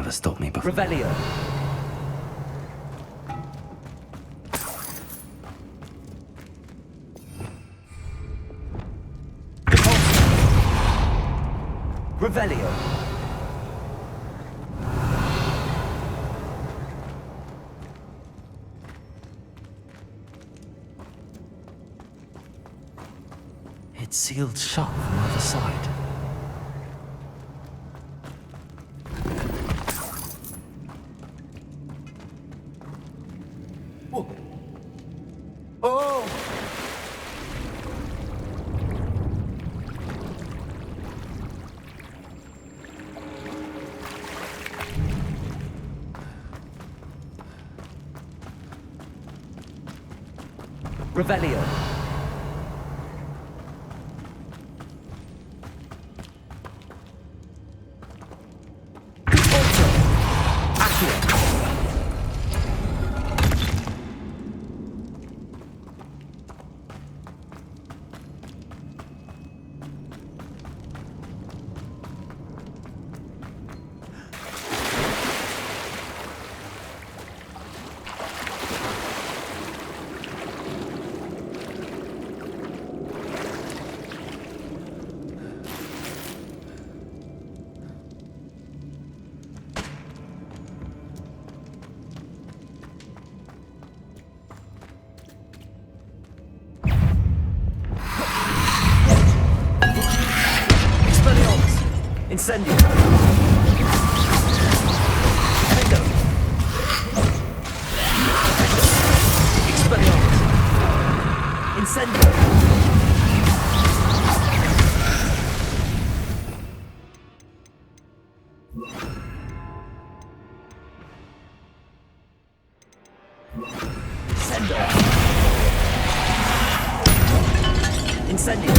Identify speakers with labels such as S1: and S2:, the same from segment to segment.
S1: never stopped me before.
S2: Revelio. Revelio.
S1: It's sealed shut from the other side.
S2: Oh! Oh! Revelio. Incendio. Endo. Expelliarmus. Incendio. Sendo. Incendio.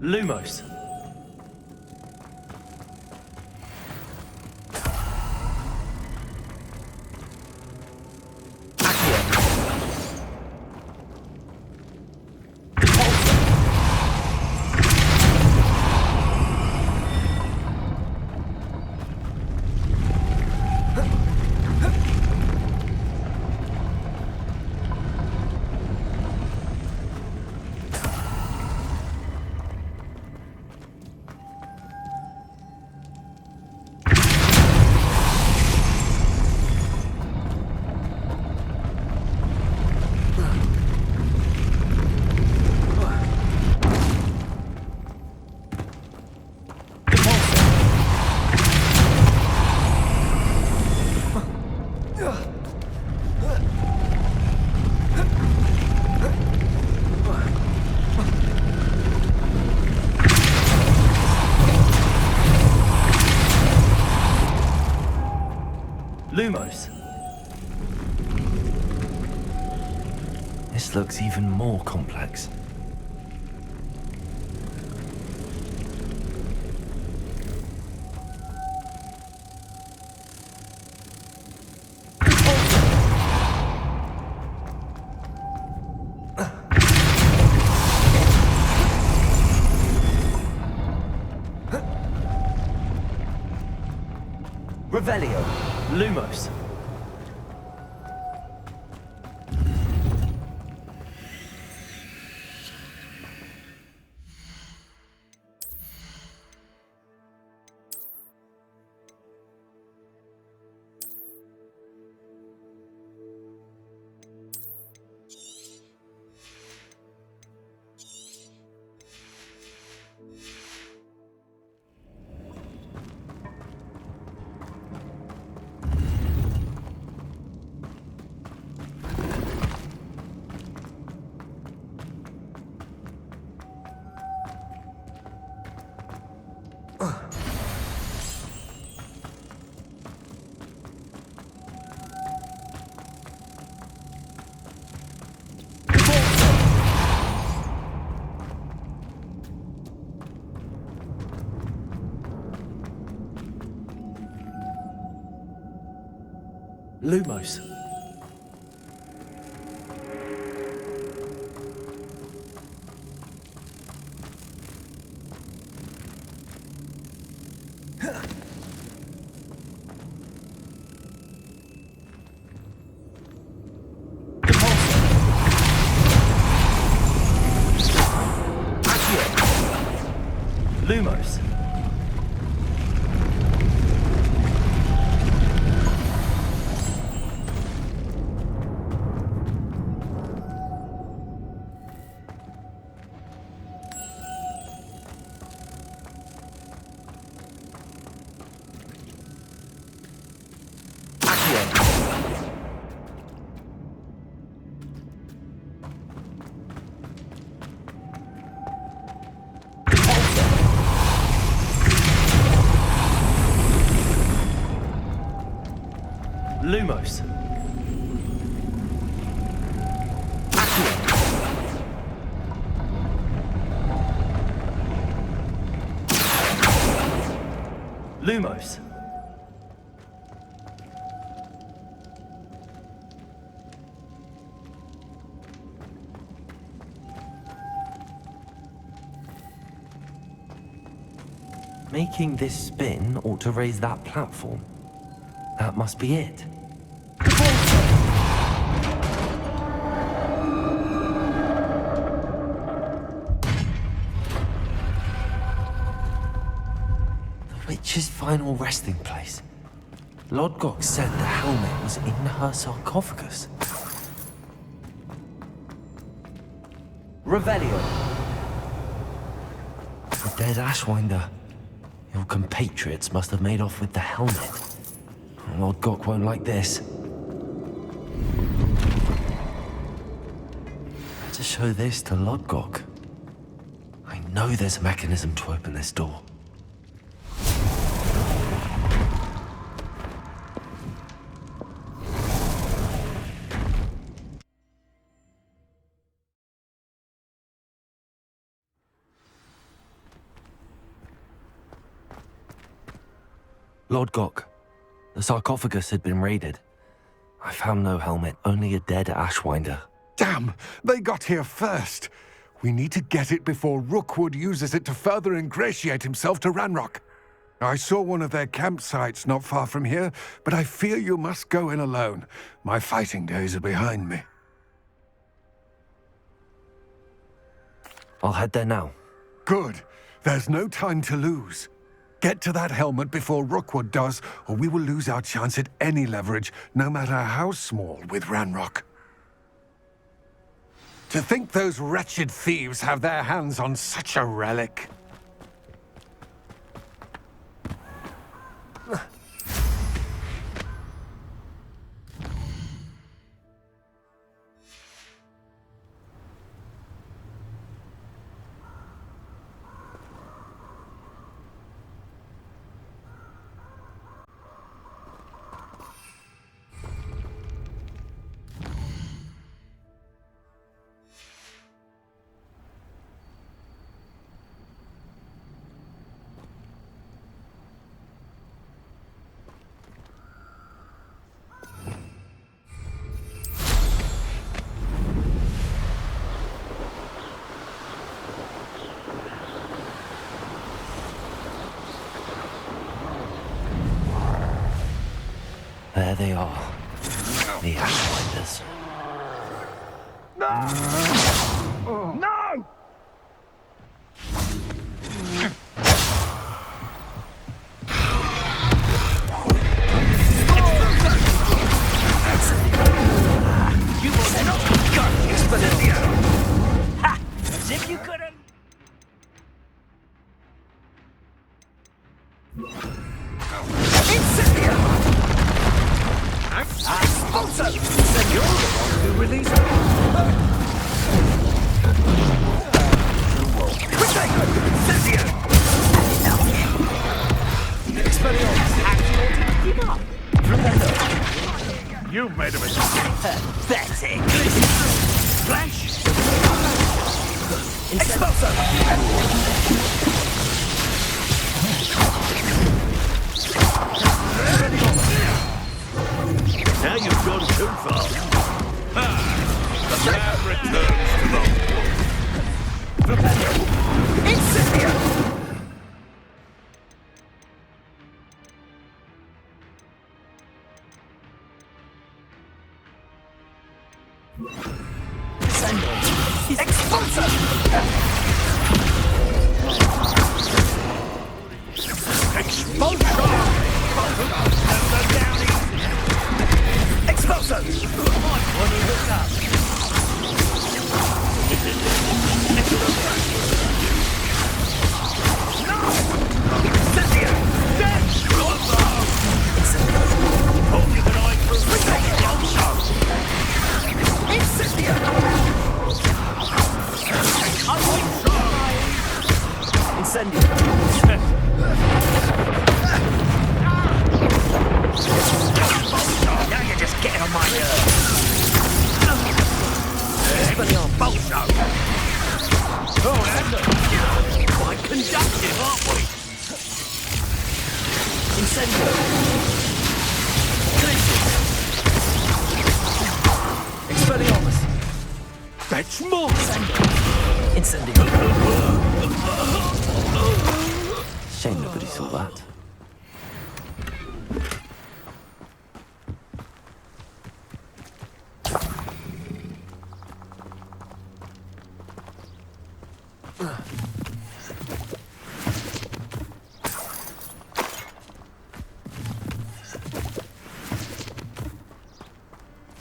S2: Lumos.
S1: This looks even more complex.
S2: Revelio.
S1: Lumos. Lumos. Lumos. Lumos. Lumos. Making this spin ought to raise that platform. That must be it. The witch's final resting place. Lodgok said the helmet was in her sarcophagus.
S2: Revelio.
S1: The dead Ashwinder. Your compatriots must have made off with the helmet. Lodgok won't like this. Better show this to Lodgok. I know there's a mechanism to open this door. Lodgok, the sarcophagus had been raided. I found no helmet, only a dead Ashwinder.
S3: Damn! They got here first! We need to get it before Rookwood uses it to further ingratiate himself to Ranrock. I saw one of their campsites not far from here, but I fear you must go in alone. My fighting days are behind me.
S1: I'll head there now.
S3: Good. There's no time to lose. Get to that helmet before Rookwood does, or we will lose our chance at any leverage, no matter how small, with Ranrock. To think those wretched thieves have their hands on such a relic.
S1: they are. The Ashwinders.
S2: No! You will not got Expelliarmus! Ha! As if you couldn't! Incendio! Also, then you're the one who released me. Protego! Incendio! Expelliarmus! Keep up! Protego!
S4: You made a mistake.
S2: Pathetic! Flash! Expulso!
S4: Now you've gone too far. The man returns to the
S2: Incendio! Sendo! Expulso!
S4: expulsion.
S2: Expulso! When he looks up. No! Incendio! Dead! Incendio!
S4: Told you that I could
S2: Incendio! Incendio! Now you're just getting on my nerves. Expelliarmus!
S4: Oh, and quite conductive, aren't we?
S2: Incendio! Expelliarmus!
S4: Fetch more.
S2: Incendio!
S1: Shame nobody saw that.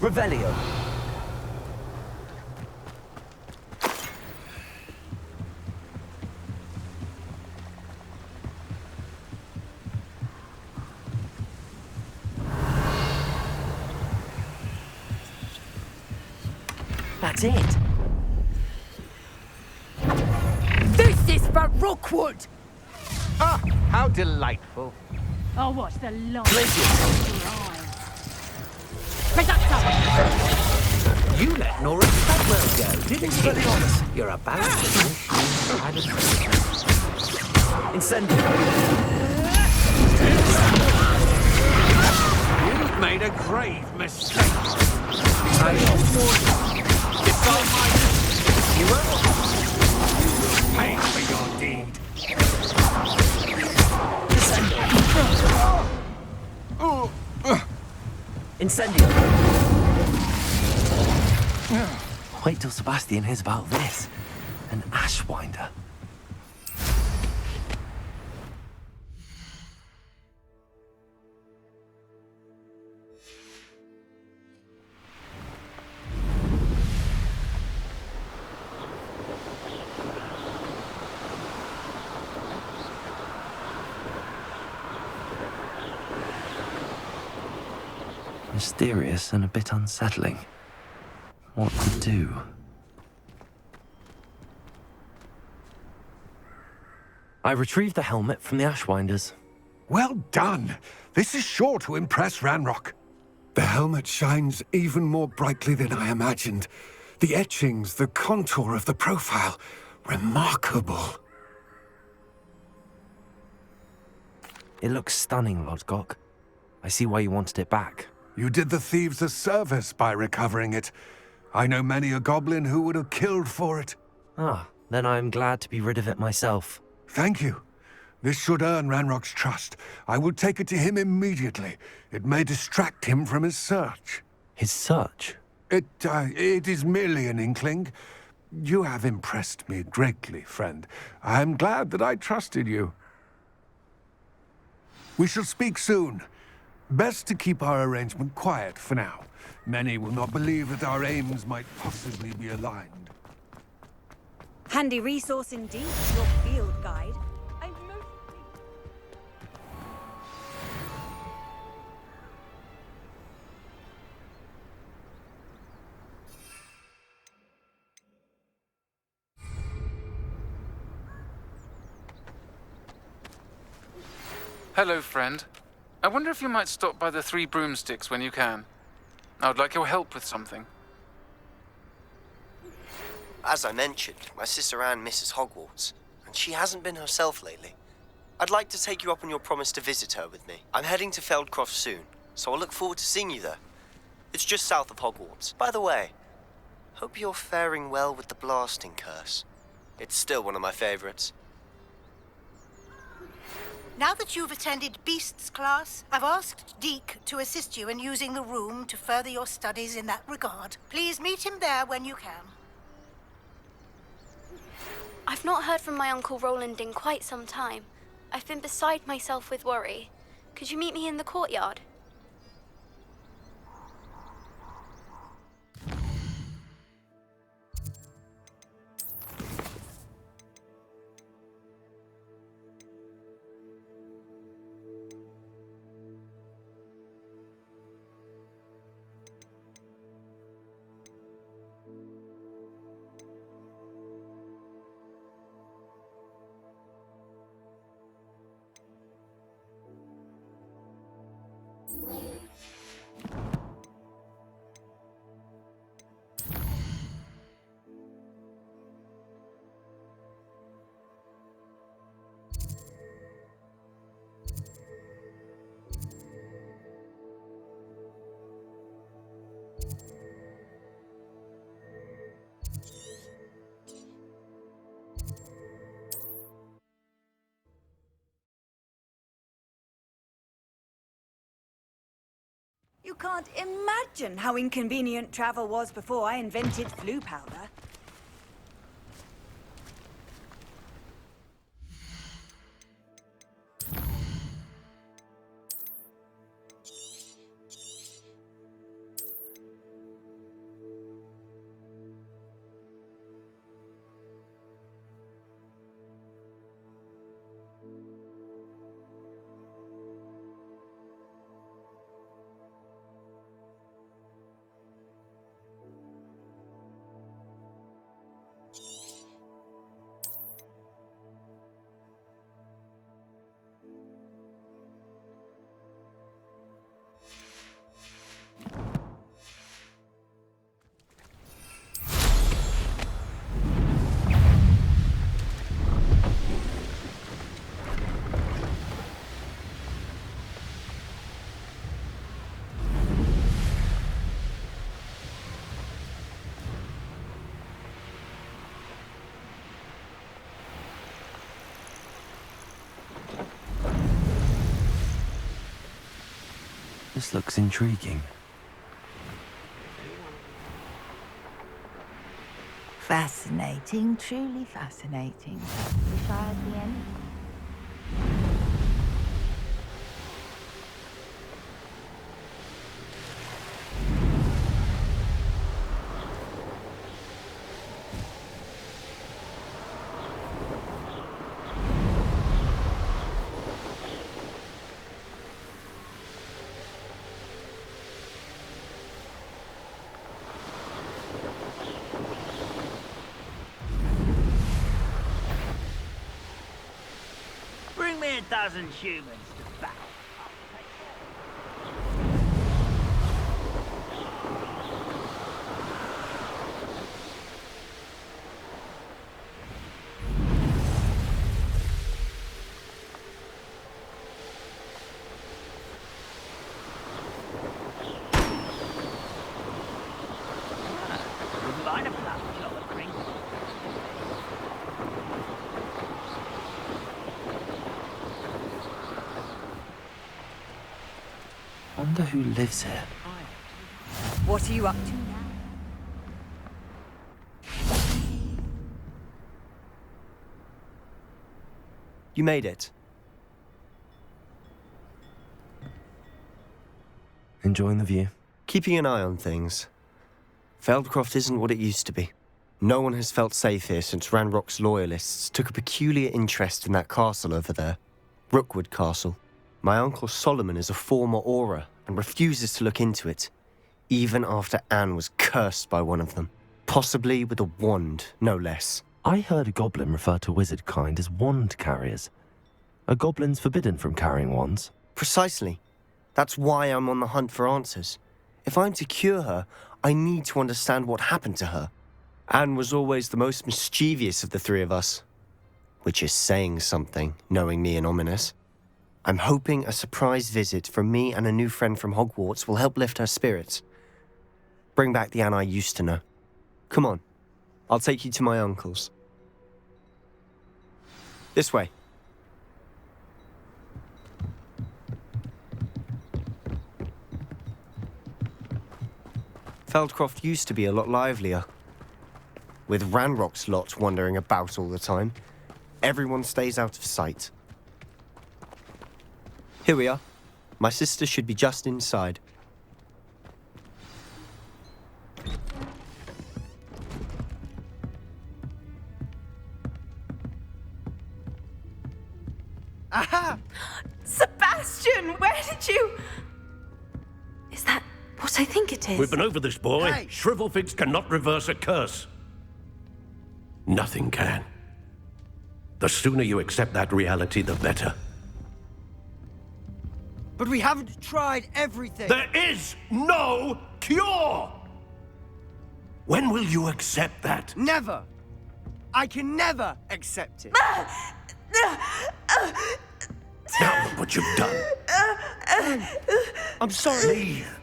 S2: Revelio! That's it.
S5: This is for Rookwood!
S6: Ah, how delightful.
S5: I'll watch the long
S2: Brilliant.
S5: Reducto!
S6: You let Nora Stadwell go, didn't you?
S2: Expelliarmus!
S6: You're a bastard.
S2: Incendio!
S4: You've made a grave mistake. I warn you. Decide my...
S2: You will.
S4: Pay for your deed.
S2: Incendio!
S1: Wait till Sebastian hears about this. An Ashwinder. Mysterious and a bit unsettling. What to do? I retrieved the helmet from the Ashwinders.
S3: Well done. This is sure to impress Ranrock. The helmet shines even more brightly than I imagined. The etchings, the contour of the profile. Remarkable.
S1: It looks stunning, Lodgok. I see why you wanted it back.
S3: You did the thieves a service by recovering it. I know many a goblin who would have killed for it.
S1: Ah, then I'm glad to be rid of it myself.
S3: Thank you. This should earn Ranrock's trust. I will take it to him immediately. It may distract him from his search.
S1: His search?
S3: It is merely an inkling. You have impressed me greatly, friend. I am glad that I trusted you. We shall speak soon. Best to keep our arrangement quiet for now. Many will not believe that our aims might possibly be aligned.
S7: Handy resource indeed, your field guide. I'm most...
S8: Hello, friend. I wonder if you might stop by the Three Broomsticks when you can. I would like your help with something.
S9: As I mentioned, my sister Anne misses Hogwarts, and she hasn't been herself lately. I'd like to take you up on your promise to visit her with me. I'm heading to Feldcroft soon, so I'll look forward to seeing you there. It's just south of Hogwarts. By the way, hope you're faring well with the blasting curse. It's still one of my favorites.
S10: Now that you've attended Beasts class, I've asked Deke to assist you in using the room to further your studies in that regard. Please meet him there when you can.
S11: I've not heard from my Uncle Roland in quite some time. I've been beside myself with worry. Could you meet me in the courtyard?
S7: You can't imagine how inconvenient travel was before I invented flu powder.
S1: This looks intriguing.
S12: Fascinating, truly fascinating. Wish I had the end.
S2: Bring me 1,000 humans to battle. Wouldn't mind a flat shot of drink.
S1: who lives here.
S7: What are you up to now?
S9: You made it.
S1: Enjoying the view?
S9: Keeping an eye on things. Feldcroft isn't what it used to be. No one has felt safe here since Ranrock's loyalists took a peculiar interest in that castle over there. Rookwood Castle. My uncle Solomon is a former Auror and refuses to look into it, even after Anne was cursed by one of them. Possibly with a wand, no less.
S1: I heard a goblin refer to wizard kind as wand carriers. Are goblins forbidden from carrying wands?
S9: Precisely. That's why I'm on the hunt for answers. If I'm to cure her, I need to understand what happened to her. Anne was always the most mischievous of the three of us. Which is saying something, knowing me and ominous. I'm hoping a surprise visit from me and a new friend from Hogwarts will help lift her spirits. Bring back the Anne I used to know. Come on, I'll take you to my uncle's. This way. Feldcroft used to be a lot livelier. With Ranrock's lot wandering about all the time, everyone stays out of sight. Here we are. My sister should be just inside.
S5: Aha! Sebastian, where did you...
S11: Is that what I think it is?
S4: We've been over this, boy.
S6: Hey.
S4: Shrivelfigs cannot reverse a curse. Nothing can. The sooner you accept that reality, the better.
S6: But we haven't tried everything.
S4: There is no cure! When will you accept that?
S6: Never. I can never accept it.
S4: Now look what you've done.
S6: I'm sorry.
S4: Leave.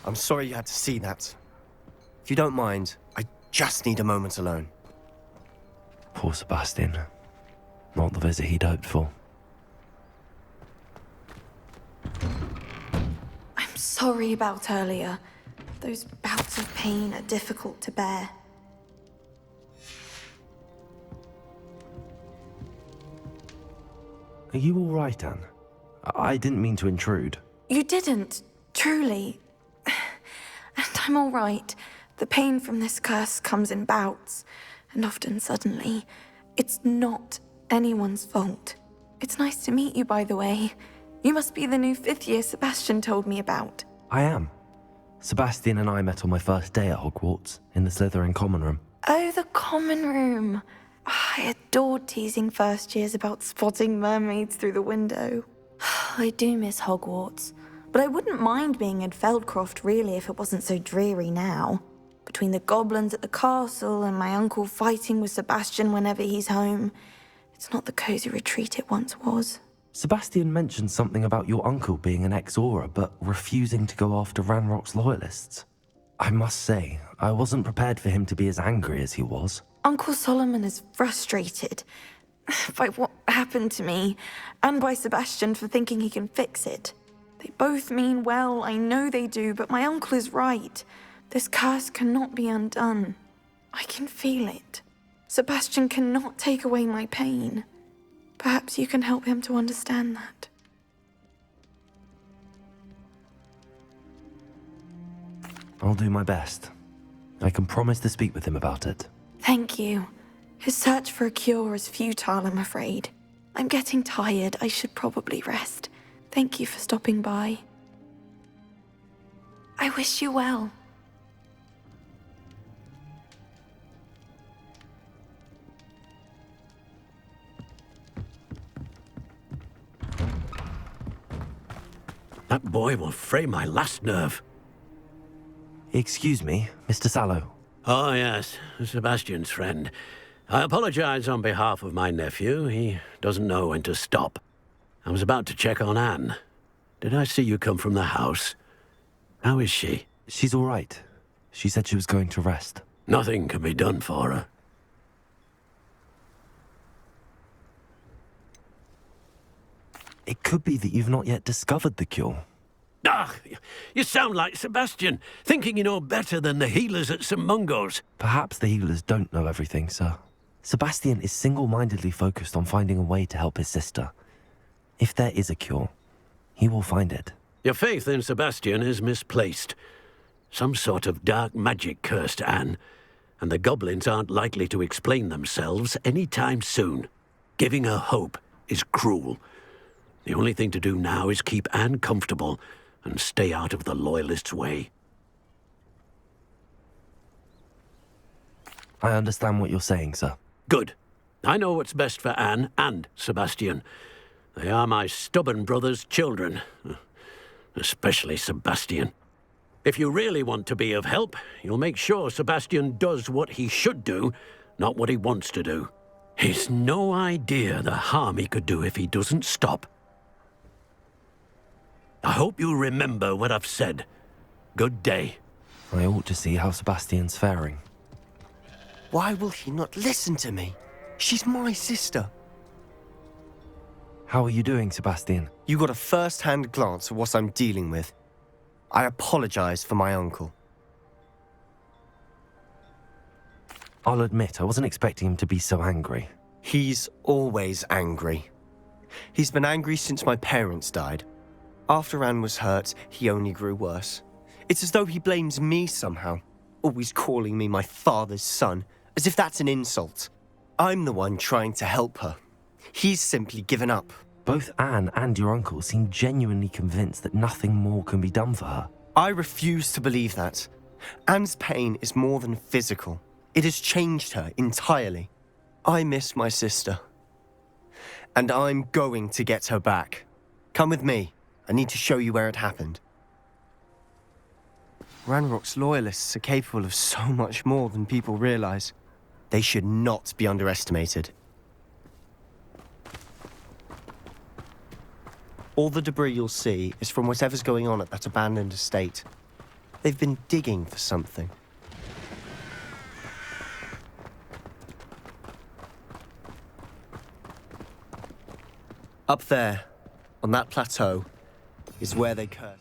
S9: I'm sorry you had to see that. If you don't mind, I just need a moment alone.
S1: Poor Sebastian. Not the visit he'd hoped for.
S11: I'm sorry about earlier. Those bouts of pain are difficult to bear.
S1: Are you all right, Anne? I didn't mean to intrude.
S11: You didn't, truly. And I'm all right. The pain from this curse comes in bouts, and often suddenly. It's not anyone's fault. It's nice to meet you, by the way. You must be the new 5th year Sebastian told me about.
S1: I am. Sebastian and I met on my first day at Hogwarts, in the Slytherin common room.
S11: Oh, the common room. I adored teasing first years about spotting mermaids through the window. I do miss Hogwarts, but I wouldn't mind being in Feldcroft really if it wasn't so dreary now. Between the goblins at the castle and my uncle fighting with Sebastian whenever he's home, it's not the cozy retreat it once was.
S1: Sebastian mentioned something about your uncle being an ex-Auror, but refusing to go after Ranrock's loyalists. I must say, I wasn't prepared for him to be as angry as he was.
S11: Uncle Solomon is frustrated by what happened to me, and by Sebastian for thinking he can fix it. They both mean well, I know they do, but my uncle is right. This curse cannot be undone. I can feel it. Sebastian cannot take away my pain. Perhaps you can help him to understand that.
S1: I'll do my best. I can promise to speak with him about it.
S11: Thank you. His search for a cure is futile, I'm afraid. I'm getting tired. I should probably rest. Thank you for stopping by. I wish you well.
S4: That boy will fray my last nerve.
S1: Excuse me, Mr. Sallow.
S4: Oh, yes, Sebastian's friend. I apologize on behalf of my nephew. He doesn't know when to stop. I was about to check on Anne. Did I see you come from the house? How is she?
S1: She's all right. She said she was going to rest.
S4: Nothing can be done for her.
S1: It could be that you've not yet discovered the cure.
S4: Ah, you sound like Sebastian, thinking you know better than the healers at St. Mungo's.
S1: Perhaps the healers don't know everything, sir. Sebastian is single-mindedly focused on finding a way to help his sister. If there is a cure, he will find it.
S4: Your faith in Sebastian is misplaced. Some sort of dark magic cursed Anne, and the goblins aren't likely to explain themselves anytime soon. Giving her hope is cruel. The only thing to do now is keep Anne comfortable and stay out of the Loyalists' way.
S1: I understand what you're saying, sir.
S4: Good. I know what's best for Anne and Sebastian. They are my stubborn brother's children. Especially Sebastian. If you really want to be of help, you'll make sure Sebastian does what he should do, not what he wants to do. He's no idea the harm he could do if he doesn't stop. I hope you remember what I've said. Good day.
S1: I ought to see how Sebastian's faring.
S9: Why will he not listen to me? She's my sister.
S1: How are you doing, Sebastian?
S9: You got a first-hand glance at what I'm dealing with. I apologize for my uncle.
S1: I'll admit, I wasn't expecting him to be so angry.
S9: He's always angry. He's been angry since my parents died. After Anne was hurt, he only grew worse. It's as though he blames me somehow, always calling me my father's son, as if that's an insult. I'm the one trying to help her. He's simply given up.
S1: Both Anne and your uncle seem genuinely convinced that nothing more can be done for her.
S9: I refuse to believe that. Anne's pain is more than physical. It has changed her entirely. I miss my sister. And I'm going to get her back. Come with me. I need to show you where it happened. Ranrock's Loyalists are capable of so much more than people realize. They should not be underestimated. All the debris you'll see is from whatever's going on at that abandoned estate. They've been digging for something. Up there, on that plateau, is where they curse.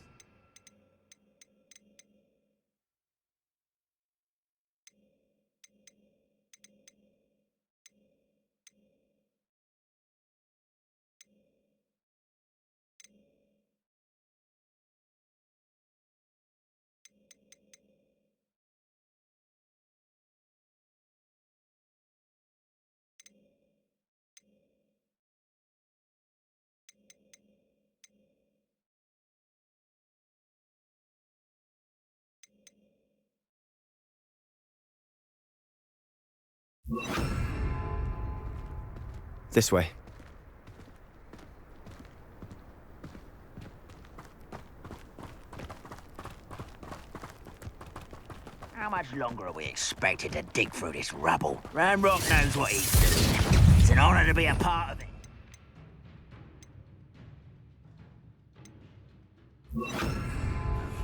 S9: This way.
S2: How much longer are we expected to dig through this rubble? Ranrock knows what he's doing. It's an honor to be a part of it.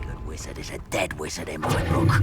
S2: Good wizard is a dead wizard in my book.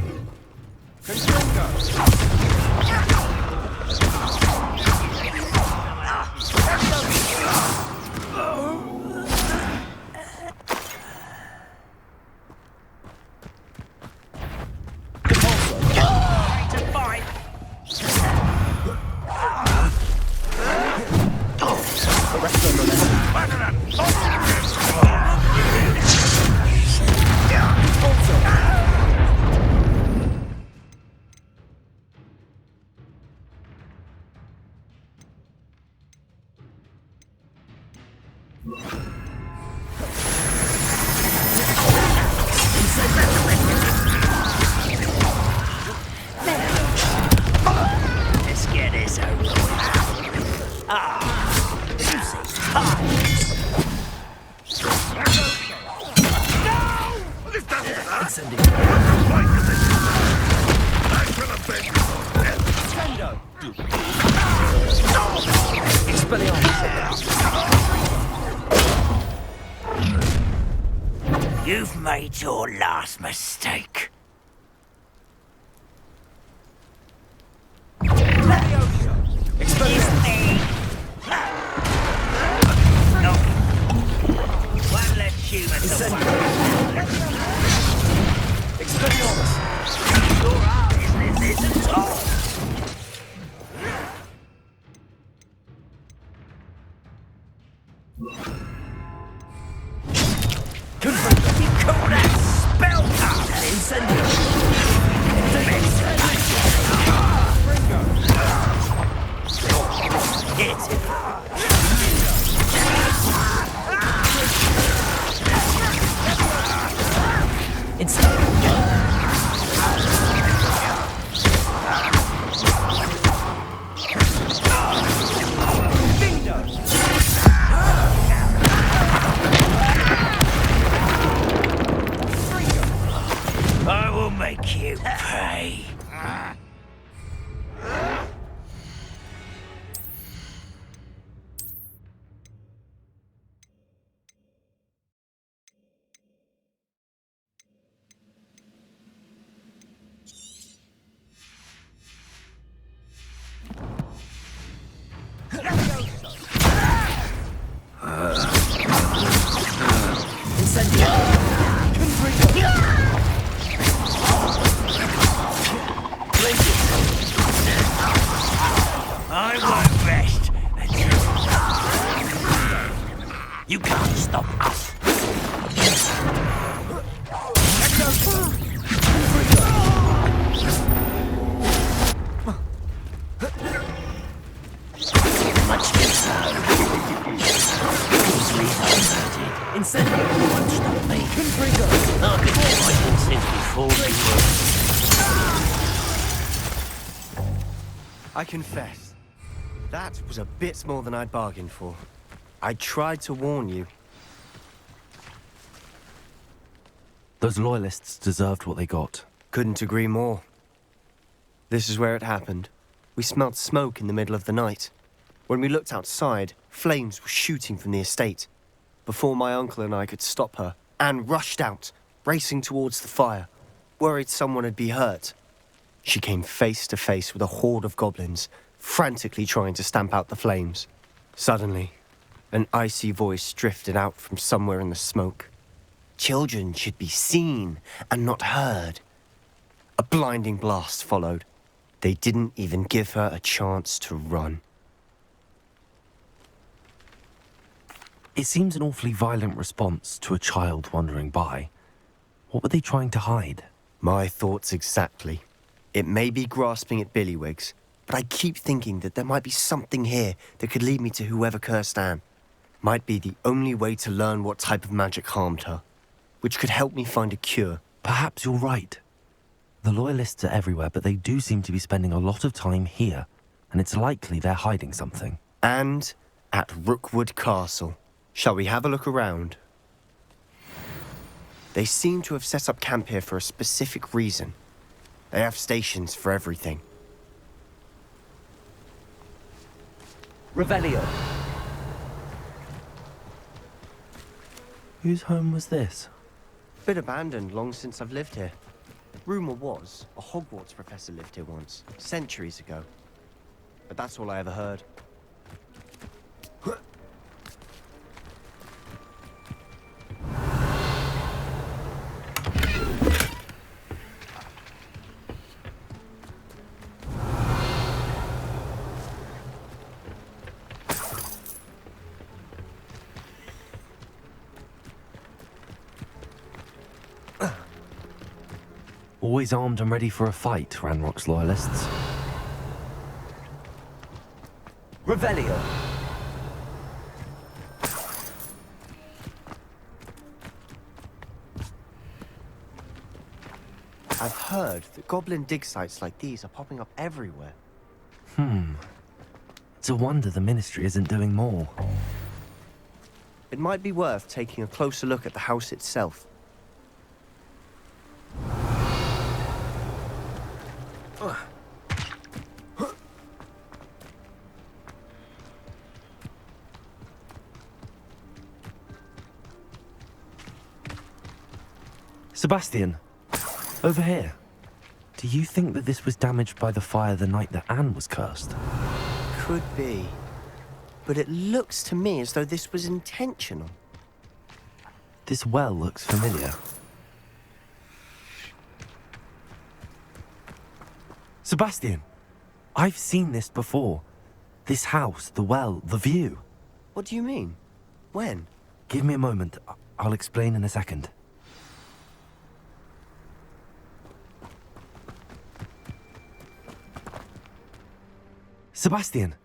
S2: Let's get this over with. You've made your last mistake. You call that spellcast? An incendio. I will make you pay. I won't rest until you can't stop us. Much too slow. Easily diverted. Incendio won't stop me. I've been fighting since before they were.
S6: I confess, that was a bit more than I'd bargained for. I tried to warn you.
S1: Those loyalists deserved what they got.
S6: Couldn't agree more. This is where it happened. We smelt smoke in the middle of the night. When we looked outside, flames were shooting from the estate. Before my uncle and I could stop her, Anne rushed out, racing towards the fire, worried someone had been hurt. She came face to face with a horde of goblins, frantically trying to stamp out the flames. Suddenly, an icy voice drifted out from somewhere in the smoke. Children should be seen and not heard. A blinding blast followed. They didn't even give her a chance to run.
S1: It seems an awfully violent response to a child wandering by. What were they trying to hide?
S6: My thoughts exactly. It may be grasping at Billywigs, but I keep thinking that there might be something here that could lead me to whoever cursed Anne. Might be the only way to learn what type of magic harmed her, which could help me find a cure.
S1: Perhaps you're right. The Loyalists are everywhere, but they do seem to be spending a lot of time here, and it's likely they're hiding something.
S6: And at Rookwood Castle. Shall we have a look around? They seem to have set up camp here for a specific reason. They have stations for everything.
S2: Revelio.
S1: Whose home was this?
S6: Been abandoned long since I've lived here. Rumour was a Hogwarts professor lived here once, centuries ago. But that's all I ever heard.
S1: Always armed and ready for a fight, Ranrock's Loyalists.
S2: Revelio.
S6: I've heard that goblin dig sites like these are popping up everywhere.
S1: It's a wonder the Ministry isn't doing more.
S6: It might be worth taking a closer look at the house itself.
S1: Sebastian, over here. Do you think that this was damaged by the fire the night that Anne was cursed?
S6: Could be. But it looks to me as though this was intentional.
S1: This well looks familiar. Sebastian, I've seen this before. This house, the well, the view.
S6: What do you mean? When?
S1: Give me a moment. I'll explain in a second. Sebastian,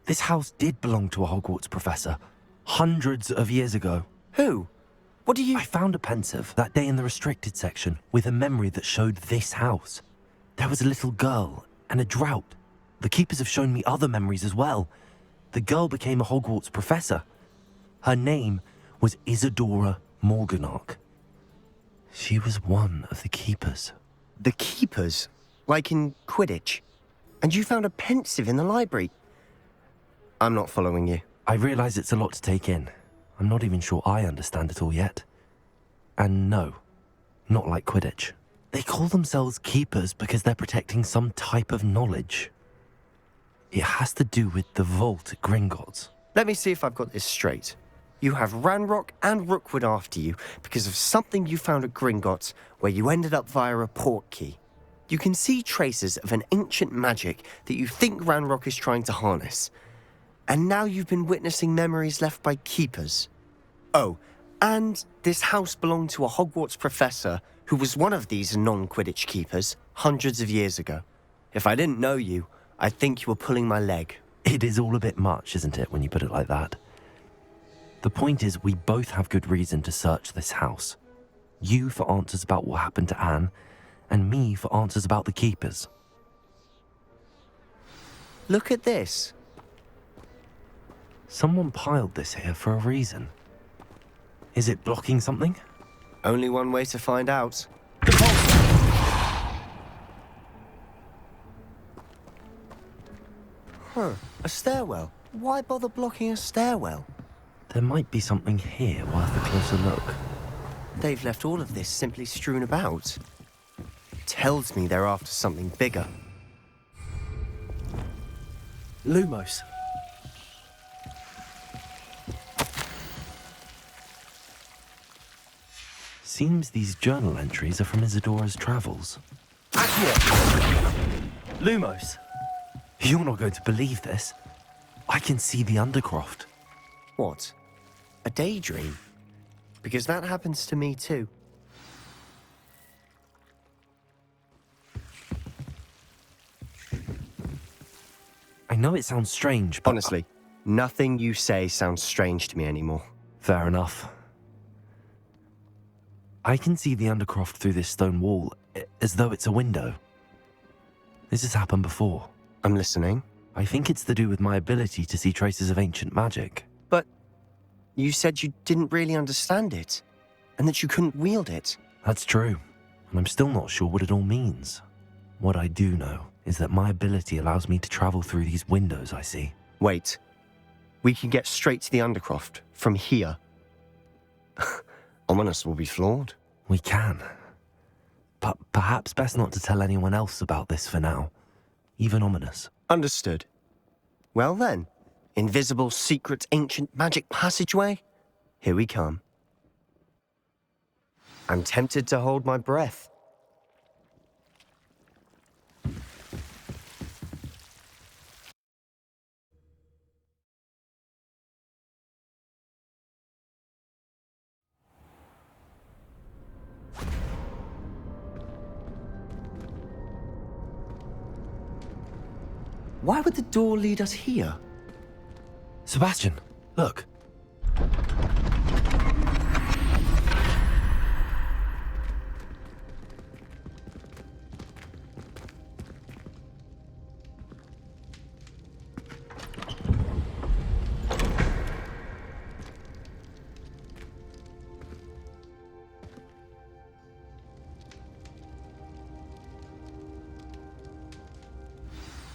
S1: this house did belong to a Hogwarts professor. Hundreds of years ago.
S6: Who? What do you...
S1: I found a pensive that day in the restricted section with a memory that showed this house. There was a little girl and a drought. The keepers have shown me other memories as well. The girl became a Hogwarts professor. Her name was Isadora Morganach. She was one of the keepers.
S6: The keepers? Like in Quidditch? And you found a pensive in the library? I'm not following you.
S1: I realize it's a lot to take in. I'm not even sure I understand it all yet. And no, not like Quidditch. They call themselves keepers because they're protecting some type of knowledge. It has to do with the vault at Gringotts.
S6: Let me see if I've got this straight. You have Ranrock and Rookwood after you because of something you found at Gringotts where you ended up via a port key. You can see traces of an ancient magic that you think Ranrock is trying to harness. And now you've been witnessing memories left by keepers. Oh, and this house belonged to a Hogwarts professor who was one of these non-Quidditch keepers hundreds of years ago. If I didn't know you, I'd think you were pulling my leg.
S1: It is all a bit much, isn't it, when you put it like that? The point is, we both have good reason to search this house. You for answers about what happened to Anne, and me for answers about the keepers.
S6: Look at this.
S1: Someone piled this here for a reason. Is it blocking something?
S6: Only one way to find out. Huh, a stairwell. Why bother blocking a stairwell?
S1: There might be something here worth a closer look.
S6: They've left all of this simply strewn about. Tells me they're after something bigger.
S13: Lumos.
S1: Seems these journal entries are from Isadora's travels.
S13: Lumos.
S1: You're not going to believe this. I can see the Undercroft.
S6: What? A daydream? Because that happens to me too.
S1: I know it sounds strange, but...
S6: Honestly, nothing you say sounds strange to me anymore.
S1: Fair enough. I can see the Undercroft through this stone wall, as though it's a window. This has happened before.
S6: I'm listening.
S1: I think it's to do with my ability to see traces of ancient magic.
S6: But you said you didn't really understand it, and that you couldn't wield it.
S1: That's true, and I'm still not sure what it all means. What I do know is that my ability allows me to travel through these windows I see.
S6: Wait. We can get straight to the Undercroft from here. Ominous will be flawed.
S1: We can. But perhaps best not to tell anyone else about this for now. Even Ominous.
S6: Understood. Well then, invisible, secret, ancient magic passageway? Here we come. I'm tempted to hold my breath. Why would the door lead us here?
S1: Sebastian, look.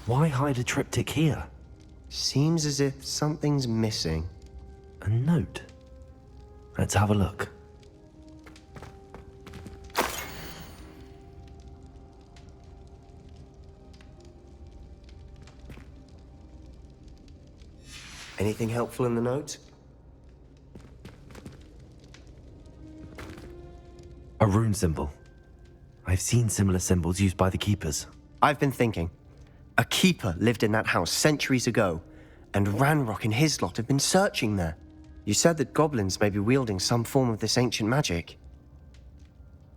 S1: Why hide a triptych here?
S6: Seems as if something's missing.
S1: A note. Let's have a look.
S6: Anything helpful in the note?
S1: A rune symbol. I've seen similar symbols used by the keepers.
S6: I've been thinking. A keeper lived in that house centuries ago, and Ranrock and his lot have been searching there. You said that goblins may be wielding some form of this ancient magic.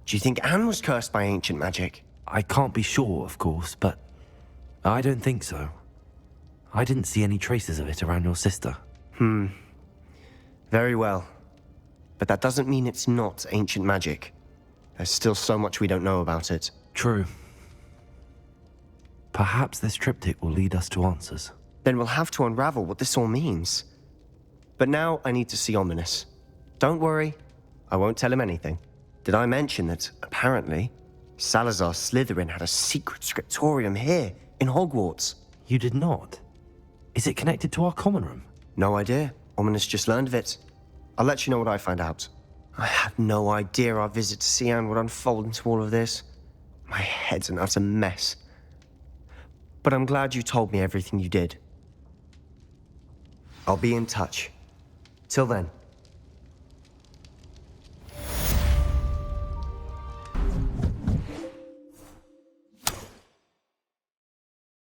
S6: Do you think Anne was cursed by ancient magic?
S1: I can't be sure, of course, but I don't think so. I didn't see any traces of it around your sister.
S6: Very well. But that doesn't mean it's not ancient magic. There's still so much we don't know about it.
S1: True. Perhaps this triptych will lead us to answers.
S6: Then we'll have to unravel what this all means. But now I need to see Ominous. Don't worry, I won't tell him anything. Did I mention that, apparently, Salazar Slytherin had a secret scriptorium here, in Hogwarts?
S1: You did not? Is it connected to our common room?
S6: No idea. Ominous just learned of it. I'll let you know what I find out. I had no idea our visit to see Anne would unfold into all of this. My head's an utter mess. But I'm glad you told me everything you did. I'll be in touch. Till then.